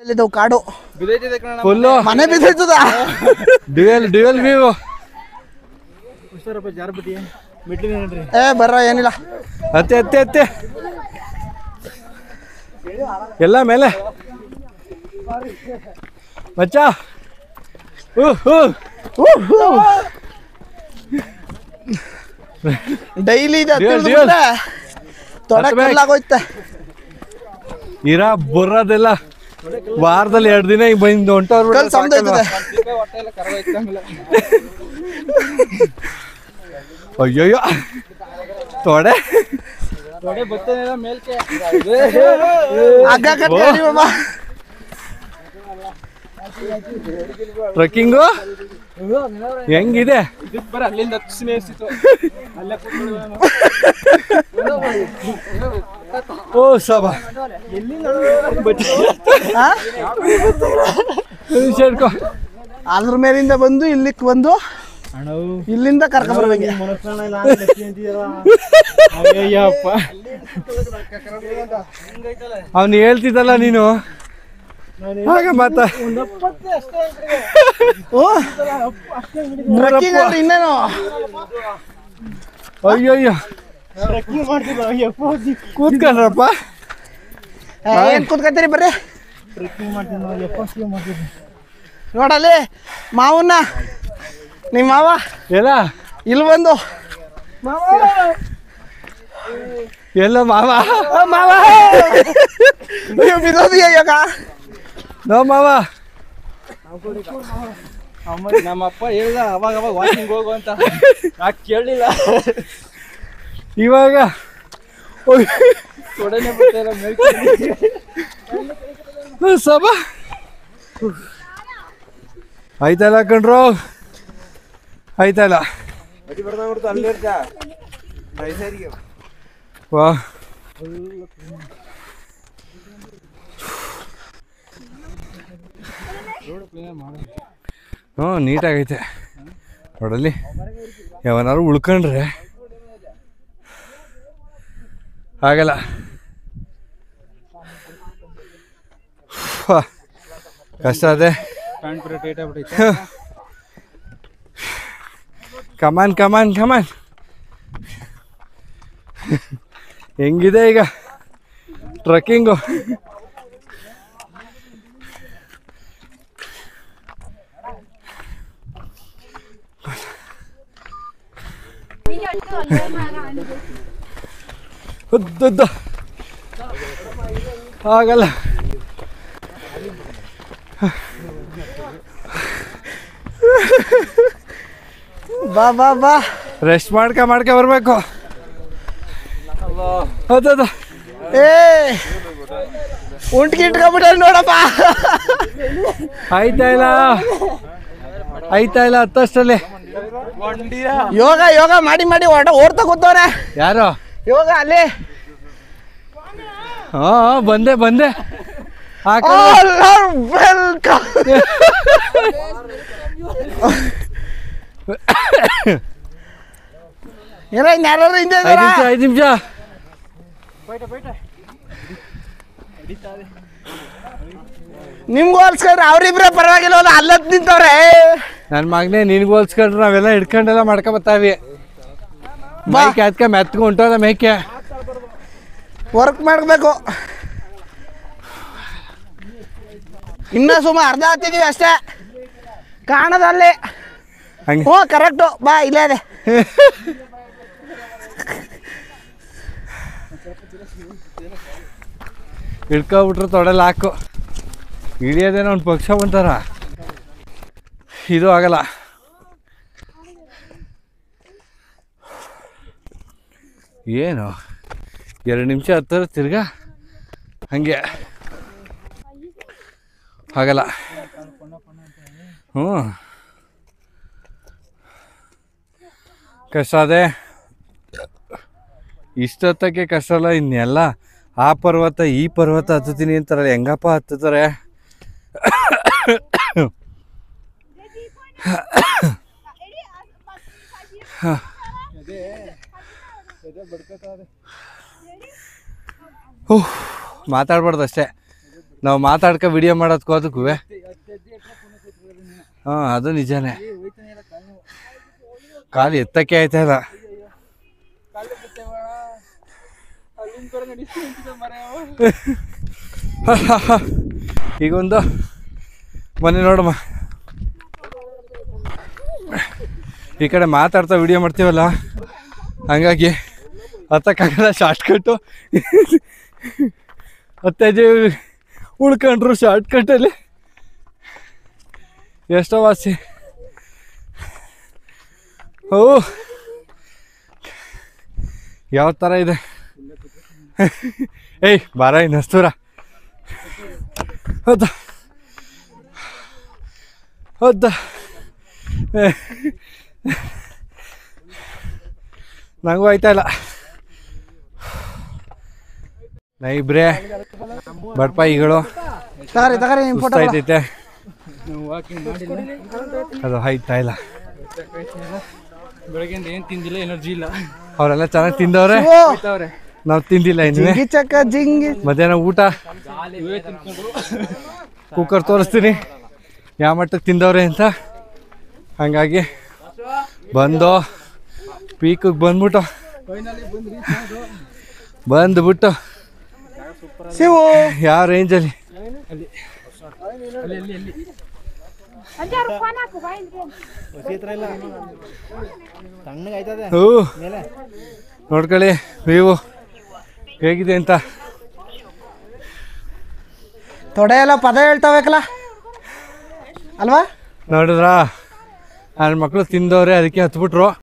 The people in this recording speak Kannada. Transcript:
ಇಲ್ಲಿದ್ದವು ಕಾಡು ಫುಲ್ಲು ಮನೆ ಬಿದ್ದೈತದ ಡ್ಯುಯಲ್ ವ್ಯೂ. ಏ ಬರ್ರ ಏನಿಲ್ಲ ಅತ್ತೆ ಅತ್ತೆ ಅತ್ತೆ ಎಲ್ಲ ಮೇಲೆ ಮಚ್ಚ ಡೈಲಿ ತೊಡೆ ಹತ್ಬೇಕು. ಕಲ್ಲಾಗೋಯ್ತೆ ಇರ ಬರೋದೆಲ್ಲ ವಾರದಲ್ಲಿ 2 ದಿನ ಈಗ ಬಂದು ಹೊಂಟವ್ರು. ಕಲ್ ಸಮದೈತದೆ ಅಯ್ಯಯ್ಯೋ ತೊಡೆ ಹಗ್ಗ ಕಟ್ಟಿ ಬಾಬಾ ಟ್ರೆಕ್ಕಿಂಗು ಹೆಂಗಿದೆ? ಓ ಸಬ ಅದ್ರ ಮೇಲಿಂದ ಬಂದು ಇಲ್ಲಿಕ್ ಬಂದು ಇಲ್ಲಿಂದ ಕರ್ಕೊಂಡ್ ಬರ್ಬೇಕು. ಅವನು ಹೇಳ್ತಿದ್ದಲ್ಲ ನೀನು ಹಾಗ ಮಾತ ಟ್ರೆಕ್ಕಿಂಗ್ ಅಂದ್ರೆ ಇನ್ನೇನು ಅಯ್ಯಯ್ಯೋ ಕೂತ್ಕೊಂಡ್ರಪ್ಪ. ಏನ್ ಕೂತ್ಕತ್ತೀರಿ ಬರ್ರಿ ನೋಡಲ್ಲಿ ಮಾವನ್ನ ನಿಮ್ಮ ಮಾವ ಎಲ್ಲ ಇಲ್ಲಿ ಬಂದು ಎಲ್ಲ ಮಾವ ಮಾವ ಬಿದ್ದೋದು ಇವಾಗ ನೋ ಮಾವ. ನಮ್ಮಪ್ಪ ಹೇಳ್ದ ಅವಾಗ ವಾಕಿಂಗ್ ಹೋಗು ಅಂತ, ನಾ ಕೇಳಲಿಲ್ಲ. ಇವಾಗ ತೊಡೆನೆ ಬಿಡ್ತಾರ ಸಬ ಆಯ್ತಲ್ಲ ಕಣ್ರು, ಆಯ್ತಲ್ಲ ವಾ. ಹ್ಞೂ ನೀಟಾಗೈತೆ ನೋಡಲ್ಲಿ. ಯಾವನಾರು ಉಳ್ಕೊಂಡ್ರೆ ಆಗಲ್ಲ. ಕಷ್ಟ ಅದೇ. ಕಮಾನ್ ಕಮಾನ್ ಕಮಾನ್. ಹೆಂಗಿದೆ ಈಗ ಟ್ರೆಕ್ಕಿಂಗು? ಉದ್ದುದ್ದ ಆಗಲ್ಲ. ಬಾ ಬಾ ಬಾ ರೆಸ್ಟ್ ಮಾಡ್ಕ ಬರ್ಬೇಕು. ಹೌದೌದು. ಏ ಉಂಟ್ಗೆ ಇಟ್ಕೊಂಡ್ಬಿಟ್ಟ ನೋಡಪ್ಪ. ಆಯ್ತಾ ಇಲ್ಲ ಹತ್ತಷ್ಟಲ್ಲಿ ಯೋಗ ಯೋಗ ಮಾಡಿ ಮಾಡಿ ಓಡ್ತಾ ಕೂತವ್ರೆ. ಯಾರು? ಯೋಗ ಅಲ್ಲಿ ಹಾ ಬಂದೆ ಯಾರು ಹಿಂದೆ 5 ನಿಮಿಷ. ನಿಮ್ಗೂ ಹೋಲ್ಸ್ಕೊಂಡ್ರೆ ಅವ್ರಿಬ್ರೆ ಪರವಾಗಿಲ್ಲ, ಅಲ್ಲದ್ ನಿಂತವ್ರೆ. ನನ್ನ ಮಗನೇ ನಿನ್ಗೆ ಹೋಲ್ಸ್ಕೊಂಡ್ರೆ ನಾವೆಲ್ಲ ಹಿಡ್ಕೊಂಡೆಲ್ಲ ಮಾಡ್ಕೊ ಬರ್ತಾವಿ. ಮೇಕೆ ಅದಕ್ಕೆ ಮೆತ್ಕೊಂಡು ಹೊಂಟೋದ ಮೇಕೆ. ವರ್ಕ್ ಮಾಡ್ಬೇಕು. ಇನ್ನ ಸುಮ್ಮ ಅರ್ಧ ಹತ್ತಿದೀವಿ ಅಷ್ಟೇ ಕಾಣದಲ್ಲಿ. ಹಂಗೆ ಹ್ಞೂ ಕರೆಕ್ಟು ಬಾ ಇಲ್ಲೇ ಅದೇ. ಹಿಡ್ಕೊಬಿಟ್ರೆ ತೊಡೆಲ್ಲ ಹಾಕು. ಇಳಿಯೋದೇನೋ ಒಂದು ಪಕ್ಷ ಬಂತಾರ, ಇದು ಆಗಲ್ಲ. ಏನು 2 ನಿಮಿಷ ಹತ್ತರ ತಿರ್ಗಾ ಹಂಗೆ ಆಗಲ್ಲ. ಹ್ಞೂ ಕಷ್ಟ ಅದೇ. ಇಷ್ಟೊತ್ತಕ್ಕೆ ಕಷ್ಟ ಅಲ್ಲ, ಇನ್ನೆಲ್ಲ ಆ ಪರ್ವತ ಈ ಪರ್ವತ ಹತ್ತುತ್ತೀನಿ ಅಂತಾರಲ್ಲ, ಹೆಂಗಪ್ಪ ಹತ್ತುತ್ತಾರೆ? ಮಾತಾಡ್ಬಾರ್ದು ಅಷ್ಟೇ. ನಾವು ಮಾತಾಡ್ಕೊ ವಿಡಿಯೋ ಮಾಡೋದಕ್ಕೂ ಅದಕ್ಕೂ ಹಾಂ ಅದು ನಿಜಾನೇ. ಕಾಲು ಎತ್ತಕ್ಕೆ ಆಯ್ತಾ ಇಲ್ಲ. ಈಗೊಂದು ಮನೆ ನೋಡಮ್ಮ, ಈ ಕಡೆ ಮಾತಾಡ್ತಾ ವಿಡಿಯೋ ಮಾಡ್ತೀವಲ್ಲ ಹಂಗಾಗಿ ಹತ್ತಕ್ಕಾಗಲ್ಲ. ಶಾರ್ಟ್ಕಟ್ಟು 15 ಉಳ್ಕೊಂಡ್ರು ಶಾರ್ಟ್ಕಟ್ಟಲ್ಲಿ ಎಷ್ಟೋ ವಾಸಿ. ಓ ಯಾವ ಥರ ಇದೆ. ಏಯ್ ಬಾರ ಇನ್ನಸ್ತೂರ ಹೌದ ಹೌದ. ನಂಗೂ ಆಯ್ತಾ ಇಲ್ಲ. ನೈಬ್ರೆ ಬಡ್ಪಾಯಿಗಳು ಐತೈತೆ, ಅದು ಆಯ್ತಾ ಇಲ್ಲ. ಬೆಳಗ್ಗೆಯಿಂದ ಏನು ತಿಂದಿಲ್ಲ, ಎನರ್ಜಿ ಇಲ್ಲ. ಅವರೆಲ್ಲ ಚೆನ್ನಾಗಿ ತಿಂದವ್ರೆ, ನಾವು ತಿಂದಿಲ್ಲ ಇನ್ನು. ಮಧ್ಯಾಹ್ನ ಊಟ ಕುಕ್ಕರ್ ತೋರಿಸ್ತೀನಿ ಯಾವ ಮಟ್ಟಕ್ಕೆ ತಿಂದವ್ರೆ ಅಂತ. ಹಂಗಾಗಿ ಬಂದು ಪೀಕಿಗೆ ಬಂದ್ಬಿಟ್ಟು ಯಾವ ರೇಂಜಲ್ಲಿ ನೋಡ್ಕೊಳ್ಳಿ ವ್ಯೂ ಹೇಗಿದೆ ಅಂತ. ತೊಡೆ ಎಲ್ಲ ಪದ ಹೇಳ್ತಾಬೇಕಲ್ಲ ಅಲ್ವಾ? ನೋಡಿದ್ರಾ, ನನ್ನ ಮಕ್ಕಳು ತಿಂದವ್ರೆ ಅದಕ್ಕೆ ಹತ್ಬಿಟ್ರು.